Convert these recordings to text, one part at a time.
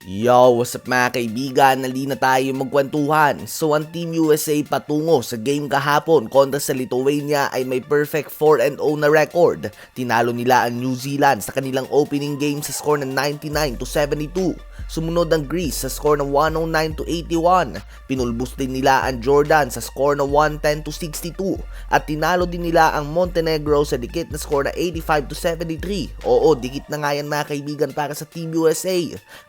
Yo, what's up mga kaibigan? Nali na tayo magkwentuhan. So ang Team USA patungo sa game kahapon kontra sa Lithuania ay may perfect 4-0 na record. Tinalo nila ang New Zealand sa kanilang opening game sa score ng 99-72. Sumunod ang Greece sa score ng 109-81. Pinulbos din nila ang Jordan sa score ng 110-62. At tinalo din nila ang Montenegro sa dikit na score na 85-73. Oo, dikit na nga yan mga kaibigan para sa Team USA.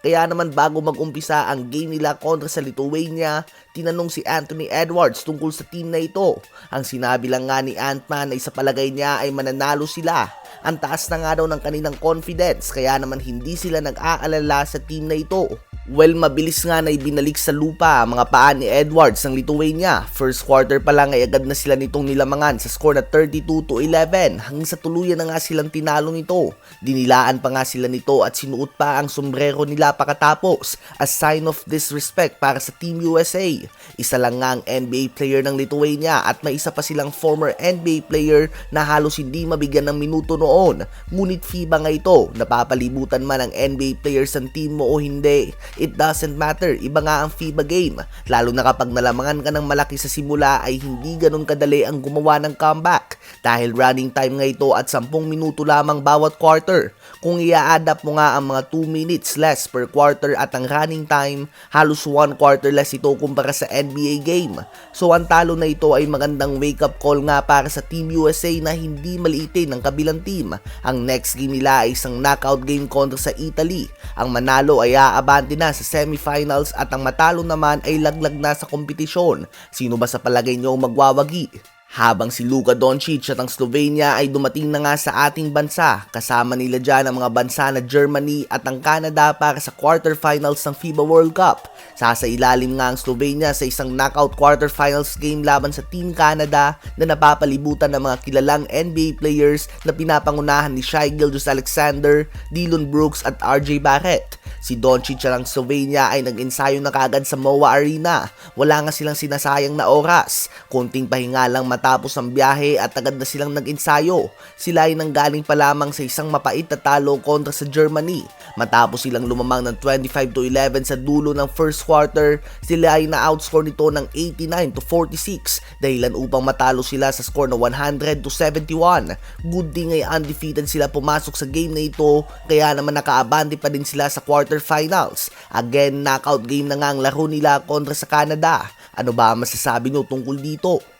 Kaya naman bago mag-umpisa ang game nila kontra sa Lithuania, tinanong si Anthony Edwards tungkol sa team na ito. Ang sinabi lang nga ni Ant-Man ay sa palagay niya ay mananalo sila. Ang taas na nga daw ng kanilang confidence kaya naman hindi sila nag-aalala sa team na ito. Well, mabilis nga na ibinalik sa lupa ang mga paa ni Edwards ng Lithuania. First quarter pa lang ay agad na sila nitong nilamangan sa score na 32-11 hanggang sa tuluyan na nga silang tinalo nito. Dinilaan pa nga sila nito at sinuot pa ang sombrero nila pakatapos as sign of disrespect para sa Team USA. Isa lang nga ang NBA player ng Lithuania at may isa pa silang former NBA player na halos hindi mabigyan ng minuto noon. Ngunit FIBA nga ito, napapalibutan man ang NBA players ng team mo o hindi. It doesn't matter, iba nga ang FIBA game. Lalo na kapag nalamangan ka ng malaki sa simula ay hindi ganun kadali ang gumawa ng comeback. Dahil running time nga ito at 10 minuto lamang bawat quarter. Kung i-adapt mo nga ang mga 2 minutes less per quarter at ang running time, halos 1 quarter less ito kumpara sa NBA game. So ang talo na ito ay magandang wake up call nga para sa Team USA na hindi maliitin ng kabilang team. Ang next game nila ay isang knockout game kontra sa Italy. Ang manalo ay aabante na sa semifinals at ang matalo naman ay laglag na sa kompetisyon. Sino ba sa palagay nyo magwawagi? Habang si Luka Doncic at ang Slovenia ay dumating na nga sa ating bansa, kasama nila dyan ang mga bansa na Germany at ang Canada para sa quarterfinals ng FIBA World Cup. Sasailalim nga ang Slovenia sa isang knockout quarterfinals game laban sa Team Canada na napapalibutan ng mga kilalang NBA players na pinapangunahan ni Shai Gilgeous-Alexander, Dillon Brooks at RJ Barrett. Si Doncic at ang Slovenia ay nag-ensayo na kagad sa MOA Arena. Wala nga silang sinasayang na oras. Konting pahinga lang matapos ang biyahe at agad na silang nag-ensayo. Sila ay nanggaling pa lamang sa isang mapait na talo kontra sa Germany. Matapos silang lumamang ng 25-11 sa dulo ng first quarter, sila ay na-outscore nito ng 89-46 dahilan upang matalo sila sa score na 100-71. Good thing ay undefeated sila pumasok sa game na ito kaya naman nakaabante pa din sila sa quarterfinals. Again, knockout game na nga ang laro nila kontra sa Canada. Ano ba ang masasabi nyo tungkol dito?